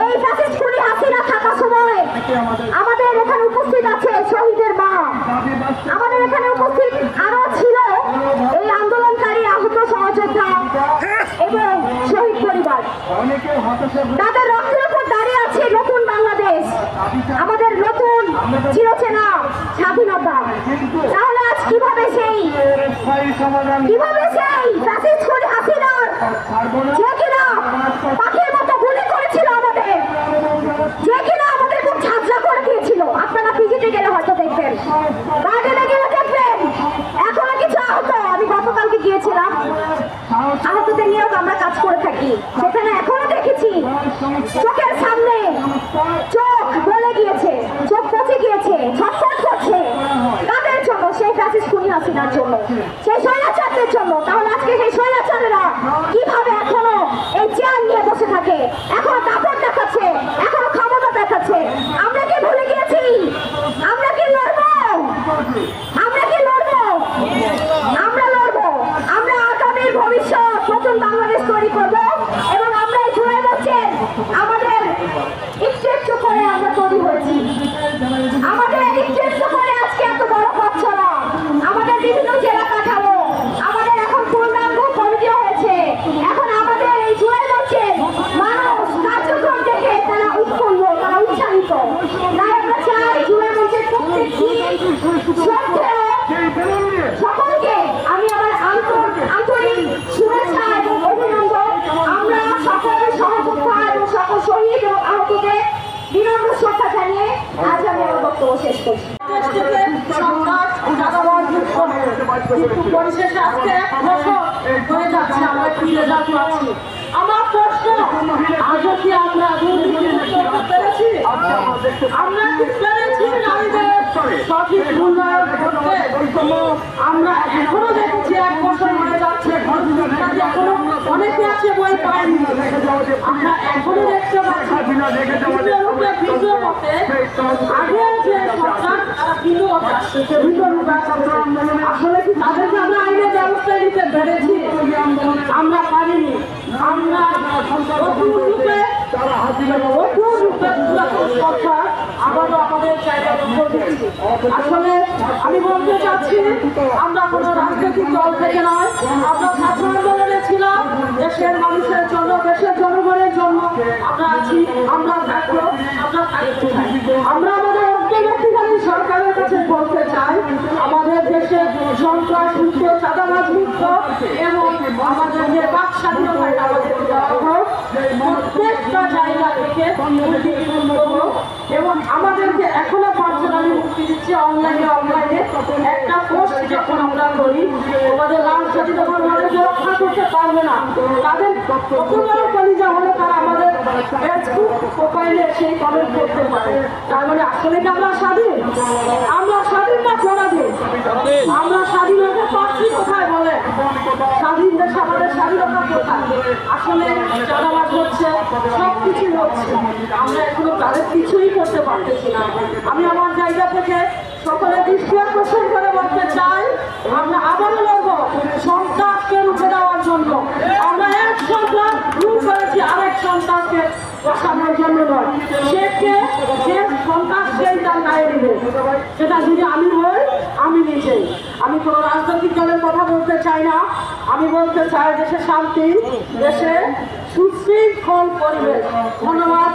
এই ফ্যাসিস্ট খুনি হাসিনা থাকা সময় আমাদের এখানে উপস্থিত আছে শহীদের মা, আমাদের এখানে উপস্থিত আরো ছিল এই আন্দোলনকারী আহত সহযোদ্ধা এবং শহীদ পরিবার। তাদের রক্তের উপর দাঁড়িয়ে আছে নতুন বাংলাদেশ, আমাদের নতুন চিরচেনা স্বাধীনতা। তাহলে আজ কিভাবে সেই ফ্যাসিস্ট খুনি হাসিনার যে কিনা পাখির মতো গুলি করেছিল আমাদের, যে কিনা আমাদের খুব ঝাঁঝরা করে দিয়েছিল, আপনারা পিজিতে গেলে হয়তো দেখবেন, গার্ডেনে গেলে দেখবেন এখনো কিছু আহত। আমি গতকালকে গিয়েছিলাম, আহতদের নিয়েও আমরা কাজ করে থাকি, সেখানে এখনো দেখেছি চোখের সামনে চোখ গলে গিয়েছে, চোখ পচে গিয়েছে, ছটফট করছে। কাদের জন্য? সেই ফ্যাসিস্ট খুনি হাসিনার জন্য, সেই স্বৈরাচারদের জন্য। তাহলে আজকে সেই স্বৈরাচারেরা কিভাবে এখনো এই চেয়ার নিয়ে বসে থাকে, এখনো দাপট দেখাচ্ছে, এখনো ক্ষমতা দেখাচ্ছে? আমরা কি ভুলে গিয়েছি? আমরা কি লড়বো? আমরা কি লড়বো? আমরা লড়বো। আমরা আগামীর ভবিষ্যৎ নতুন বাংলাদেশ তৈরি করব এবং আমরা এই জুলাই বলছেন আমাদের একটু করে আমরা তৈরি হয়েছি, আমাদের একটু করে আজকে এত বড় পথ চলা, আমাদের বিভিন্ন জেলা কাঠামো, আমাদের এখন পূর্ণাঙ্গ কমিটি হয়েছে। এখন আমাদের এই জুলাই বলছেন মানুষ কার্যক্রম দেখে তারা উৎফুল্ল, তারা উৎসাহিত। তাই আমরা চাই জুলাই মঞ্চের প্রত্যেক দিন সকলকে আমি আমার আন্তরিক শুভেচ্ছা এবং অভিনন্দন। আমরা সকলের সহযোগিতা এবং সকল শহীদ এবং আহতদের বিনম্র শ্রদ্ধা জানিয়ে আজ আমি আমার বক্তব্য শেষ করছি। পরিশেষে আজকে 1 বছর হয়ে যাচ্ছে আমরা ফিরে যাচ্ছি। আমার প্রশ্ন, আজও কি আমরা পেরেছি? আমরা কি পেরেছি নারীদের সঠিক মূল্যায়ন করতে? আমরা এখনো দেখছি 1 বছর হয়ে যাচ্ছে, এখনো অনেকে আছে বই পায়নি। আমরা এখনো দেখতে পাচ্ছি ভিডিও মতে আগের যে সরকার তারা ভিডিও আসছে, আসলে কি তাদেরকে আমরা আইনের ব্যবস্থা নিতে পেরেছি? আমরা পারিনি। আমরা কথা আবারও আমাদের জায়গা দখল দিচ্ছি। আসলে আমি বলতে চাচ্ছি আমরা কোনো রাজনৈতিক দল থেকে নয়, আমরা ছাত্র আন্দোলনে ছিলাম, দেশের মানুষের জন্য, দেশের জনগণের জন্য আমরা আছি, আমরা থাকবো, আমরা থাকতে চাই। আমরা আমাদের অন্তর্বর্তীকালীন সরকারের কাছে বলতে চাই আমাদের দেশে সন্ত্রাস মুক্ত, চাঁদাবাজ মুক্ত এবং আমাদের যে বাক স্বাধীনতায় আমাদের দেওয়া হোক, প্রত্যেকটা জায়গা থেকে এবং আমাদেরকে এখনো পার্সোনালি মুক্তি দিচ্ছে অনলাইনে একটা পোস্ট যখন আমরা করি আমাদের লাল সাথী তখন আমাদেরকে রক্ষা করতে পারবে না। তাদের কত বড় কলিজা হলে তারা আমাদের ফেসবুক প্রোফাইলে সেই কমেন্ট করতে পারে। তার মানে আসলে কি আমরা স্বাধীন? আমরা স্বাধীন না পরাধীন? আমরা স্বাধীনতা পাচ্ছি কোথায় বলে? স্বাধীন দেশে আমাদের স্বাধীনতা কোথায়? আসলে চাঁদাবাজ হচ্ছে, সব কিছুই হচ্ছে, আমরা এখনো তাদের কিছুই করতে পারতেছি না। আমি আমার জায়গা থেকে সকলের দৃষ্টি আকর্ষণ করে বলতে চাই আমরা আবারও লড়বো সন্ত্রাসকে রুখে দেওয়ার জন্য। আমরা এক সন্ত্রাস রুখ করেছি, আরেক সন্ত্রাসকে বসানোর জন্য নয়। যে সন্ত্রাস সেই তার গায়ে দিবে, সেটা যদি আমি হই, আমি নিজেই। আমি কোনো রাজনৈতিক দলের কথা বলতে চাই না, আমি বলতে চাই দেশে শান্তি, দেশে সুশৃঙ্খল পরিবেশ। ধন্যবাদ।